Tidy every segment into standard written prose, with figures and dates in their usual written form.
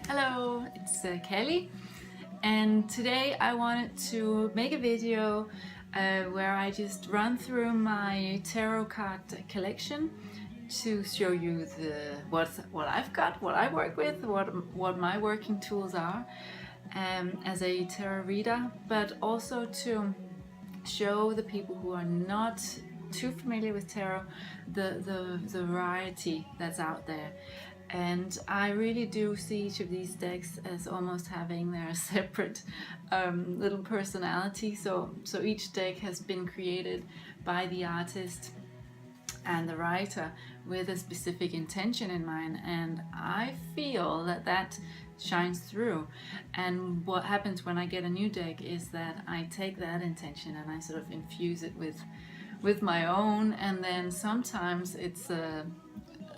Hello, it's Kelly, and today I wanted to make a video where I just run through my tarot card collection to show you what I've got, what I work with, what my working tools are as a tarot reader, but also to show the people who are not too familiar with tarot the variety that's out there. And I really do see each of these decks as almost having their separate little personality. So each deck has been created by the artist and the writer with a specific intention in mind, and I feel that shines through. And what happens when I get a new deck is that I take that intention and I sort of infuse it with my own, and then sometimes it's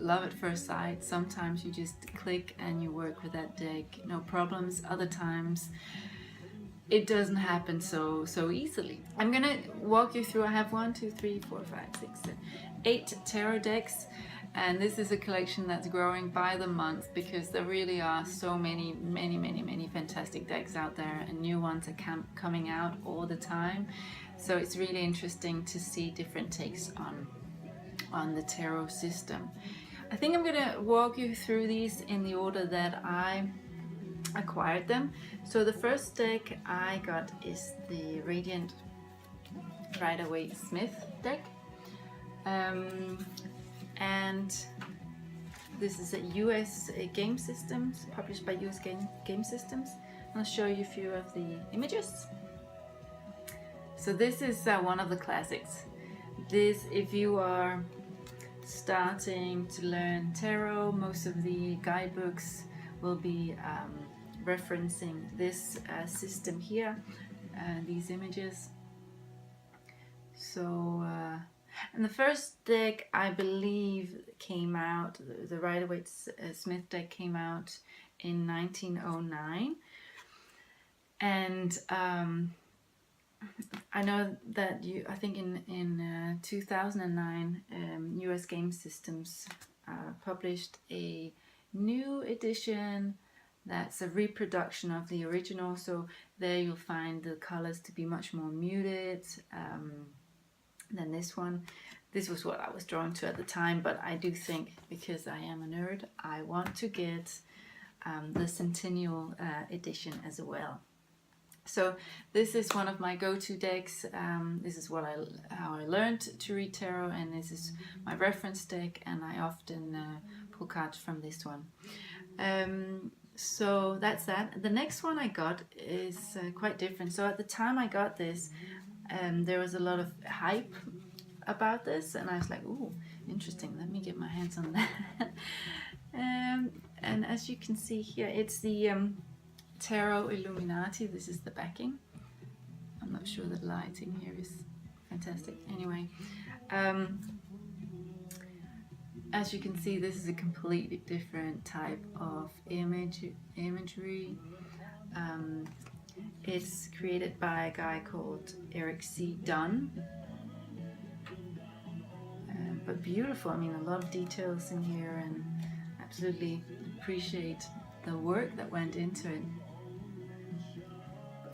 love at first sight. Sometimes you just click and you work with that deck, no problems. Other times it doesn't happen so easily. I'm gonna walk you through. I have 1, 2, 3, 4, 5, 6, 7, 8 tarot decks, and this is a collection that's growing by the month because there really are so many fantastic decks out there, and new ones are coming out all the time. So it's really interesting to see different takes on the tarot system. I think I'm gonna walk you through these in the order that I acquired them. So the first deck I got is the Radiant Rider-Waite Smith deck, and this is a US game systems, published by US game systems. I'll show you a few of the images. So this is one of the classics. This, if you are starting to learn tarot, most of the guidebooks will be referencing this system here, these images. So and the first deck, I believe, came out, the Rider-Waite Smith deck came out in 1909, and I know that I think in 2009, US Game Systems published a new edition that's a reproduction of the original. So there you'll find the colors to be much more muted than this one. This was what I was drawn to at the time, but I do think, because I am a nerd, I want to get the Centennial edition as well. So this is one of my go-to decks. This is how I learned to read tarot, and this is my reference deck, and I often pull cards from this one. So that's that. The next one I got is quite different. So at the time I got this, there was a lot of hype about this, and I was like, ooh, interesting, let me get my hands on that. And as you can see here, it's the Tarot Illuminati. This is the backing. I'm not sure the lighting here is fantastic. Anyway, as you can see, this is a completely different type of imagery. It's created by a guy called Eric C. Dunn, but beautiful. I mean, a lot of details in here, and absolutely appreciate the work that went into it.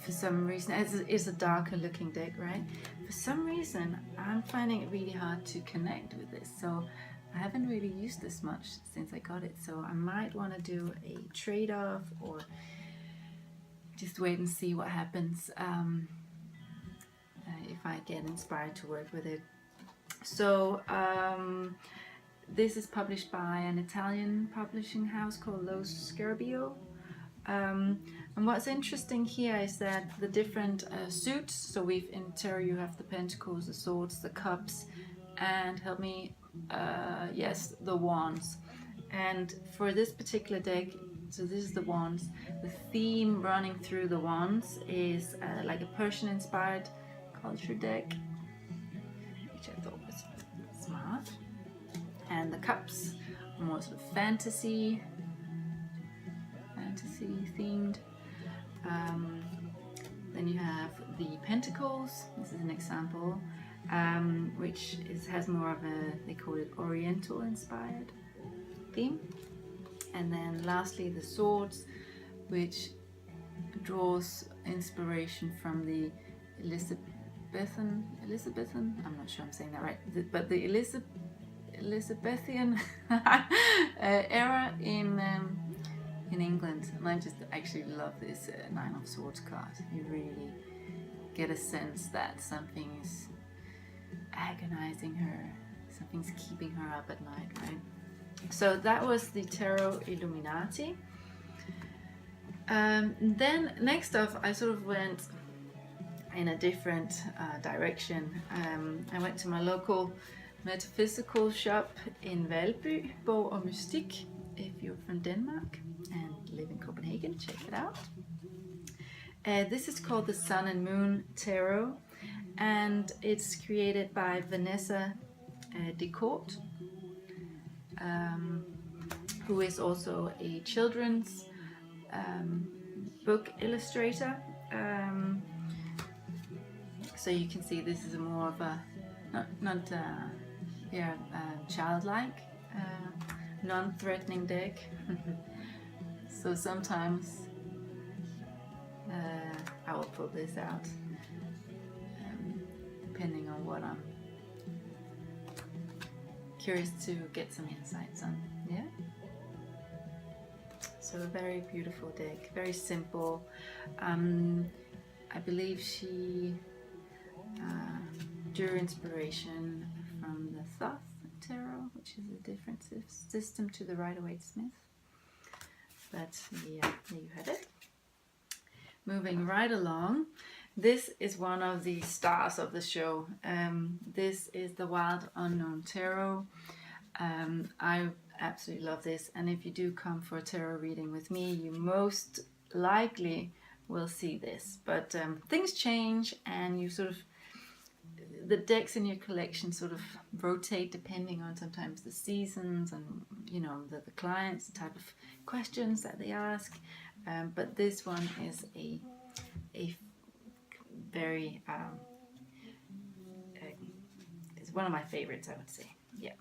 For some reason, it's a darker looking deck, right? For some reason, I'm finding it really hard to connect with this, so I haven't really used this much since I got it. So I might want to do a trade-off, or just wait and see what happens if I get inspired to work with it. So this is published by an Italian publishing house called Lo Scarabeo. And what's interesting here is that the different suits, so in tarot you have the pentacles, the swords, the cups, and help me, yes, the wands. And for this particular deck, so this is the wands, the theme running through the wands is like a Persian inspired culture deck, which I thought was smart. And the cups are more sort of fantasy themed. Then you have the pentacles. This is an example, which has more of a, they call it Oriental inspired theme. And then lastly the Swords, which draws inspiration from the Elizabethan, I'm not sure I'm saying that right, but the Elizabethan era in England. And I just actually love this Nine of Swords card. You really get a sense that something is agonizing her, something's keeping her up at night, right? So that was the Tarot Illuminati. Then next off, I sort of went in a different direction. I went to my local metaphysical shop in Valby, Bog og Mystik. If you're from Denmark and live in Copenhagen, check it out. This is called the Sun and Moon Tarot, and it's created by Vanessa Decourt, who is also a children's book illustrator. So you can see this is more of a childlike, non-threatening deck. So sometimes I will pull this out depending on what I'm curious to get some insights on. Yeah. So a very beautiful deck, very simple. I believe she drew inspiration from the Thoth Tarot, which is a different system to the Rider-Waite Smith. But yeah, there you have it. Moving right along, this is one of the stars of the show. This is the Wild Unknown Tarot. I absolutely love this, and if you do come for a tarot reading with me, you most likely will see this. But things change, and you sort of, the decks in your collection sort of rotate depending on sometimes the seasons and, you know, the clients, the type of questions that they ask. But this one is a very it's one of my favorites, I would say. Yeah.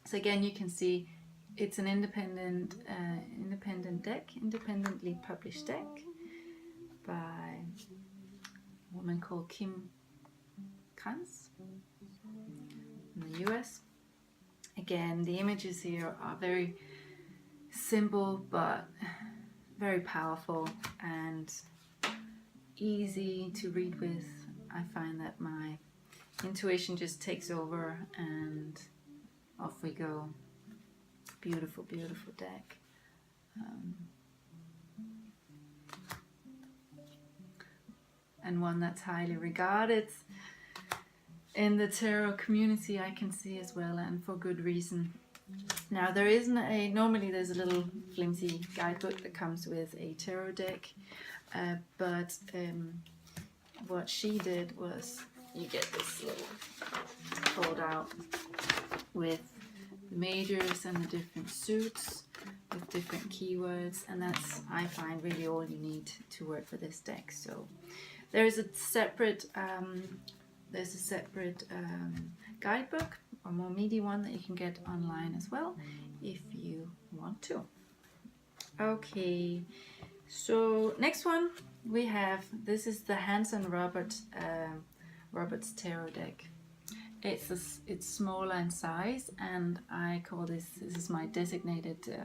So again, you can see it's an independent deck, independently published deck by a woman called Kim Kranz in the US. Again, the images here are very simple but very powerful and easy to read with. I find that my intuition just takes over and off we go. Beautiful, beautiful deck. And one that's highly regarded in the tarot community, I can see as well, and for good reason. Now there isn't normally there's a little flimsy guidebook that comes with a tarot deck, but what she did was you get this little fold out with the majors and the different suits with different keywords, and that's, I find, really all you need to work for this deck. So there's a separate guidebook, or more meaty one, that you can get online as well if you want to. Okay, so next one we have, this is the Hanson-Roberts Tarot deck. It's smaller in size, and I call this is my designated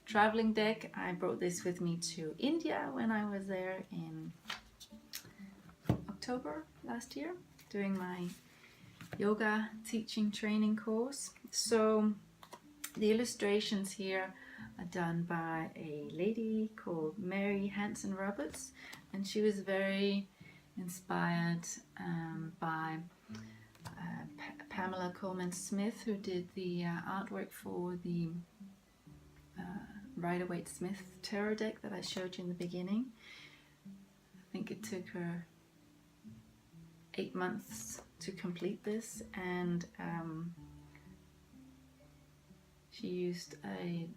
traveling deck. I brought this with me to India when I was there in October last year, doing my yoga teaching training course. So the illustrations here are done by a lady called Mary Hanson-Roberts, and she was very inspired by Pamela Coleman-Smith, who did the artwork for the Rider-Waite Smith tarot deck that I showed you in the beginning. I think it took her 8 months to complete this, and she used a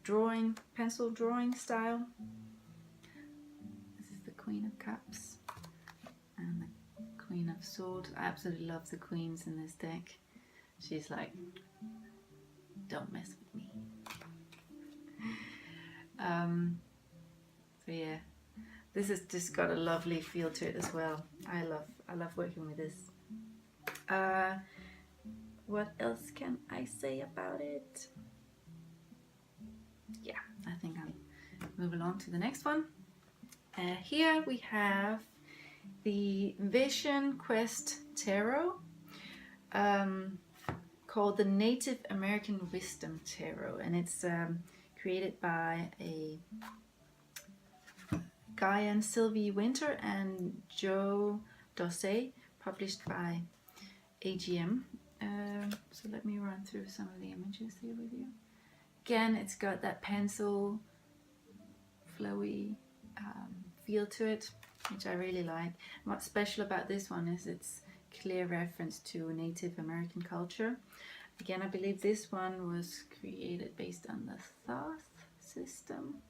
pencil drawing style. This is the Queen of Cups and the Queen of Swords. I absolutely love the queens in this deck. She's like, don't mess with me. So yeah, this has just got a lovely feel to it as well. I love working with this. What else can I say about it? Yeah, I think I'll move along to the next one. Here we have the Vision Quest Tarot, called the Native American Wisdom Tarot, and it's created by a Guy and Sylvie Winter and Joe Dorsey, published by AGM. So let me run through some of the images here with you. Again, it's got that pencil, flowy feel to it, which I really like. And what's special about this one is its clear reference to Native American culture. Again, I believe this one was created based on the Thoth system.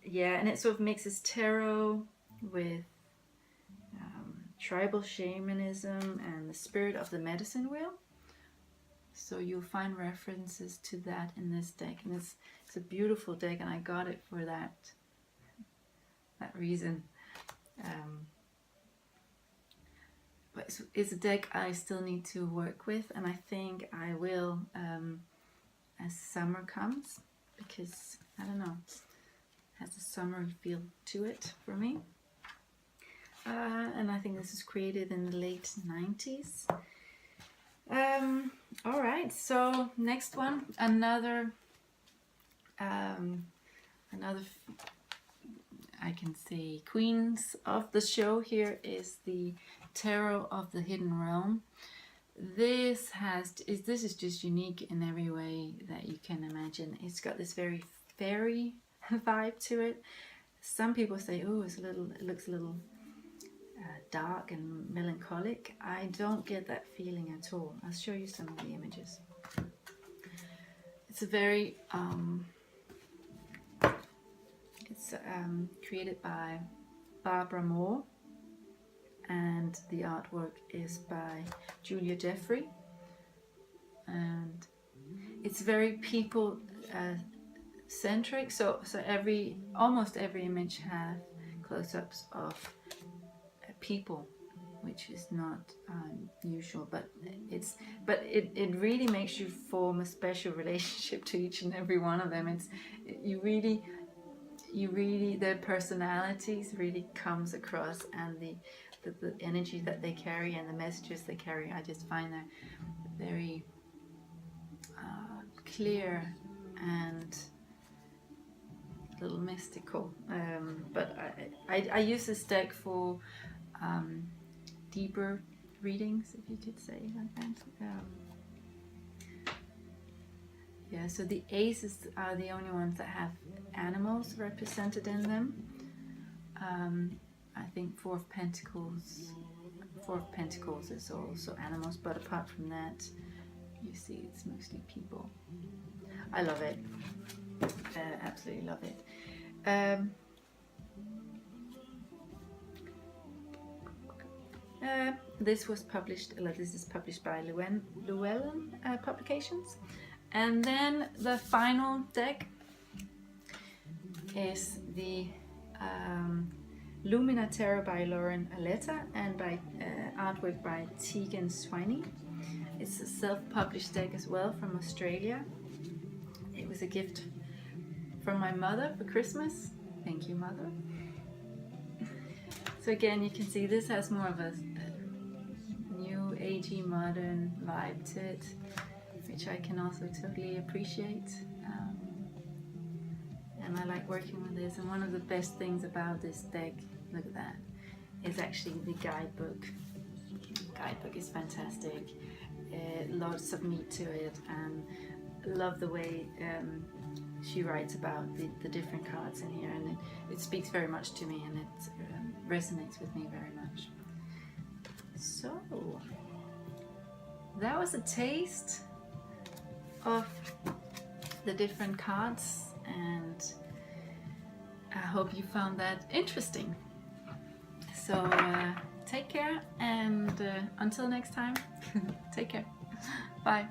Yeah, and it sort of mixes tarot with tribal shamanism and the spirit of the medicine wheel. So you'll find references to that in this deck, and it's a beautiful deck, and I got it for that reason. But it's a deck I still need to work with, and I think I will as summer comes, because I don't know, it has a summery feel to it for me. And I think this was created in the late 90s. All right, so next one, another I can say queens of the show here is the Tarot of the Hidden Realm. This is just unique in every way that you can imagine. It's got this very fairy vibe to it. Some people say, oh, it looks a little dark and melancholic. I don't get that feeling at all. I'll show you some of the images. It's a very created by Barbara Moore, and the artwork is by Julia Jeffrey, and it's very people centric. So almost every image has close-ups of people, which is not usual, but it really makes you form a special relationship to each and every one of them. You really their personalities really comes across, and the energy that they carry and the messages they carry, I just find they're very clear and a little mystical. But I use this deck for deeper readings, if you could say like that. Yeah, so the aces are the only ones that have animals represented in them. I think Four of Pentacles is also animals, but apart from that, you see it's mostly people. I love it. Absolutely love it. This is published by Llewellyn Publications. And then the final deck is the Lumina Tarot by Lauren Aletta, and by artwork by Tegan Swiney. It's a self-published deck as well from Australia. It was a gift from my mother for Christmas. Thank you, Mother. So again, you can see this has more of a new agey modern vibe to it, which I can also totally appreciate. And I like working with this, and one of the best things about this deck, look at that, is actually the guidebook. The guidebook is fantastic. Lots of meat to it, and love the way she writes about the different cards in here, and it speaks very much to me, and it resonates with me very much. So that was a taste of the different cards, and I hope you found that interesting. So take care, and until next time, take care. Bye.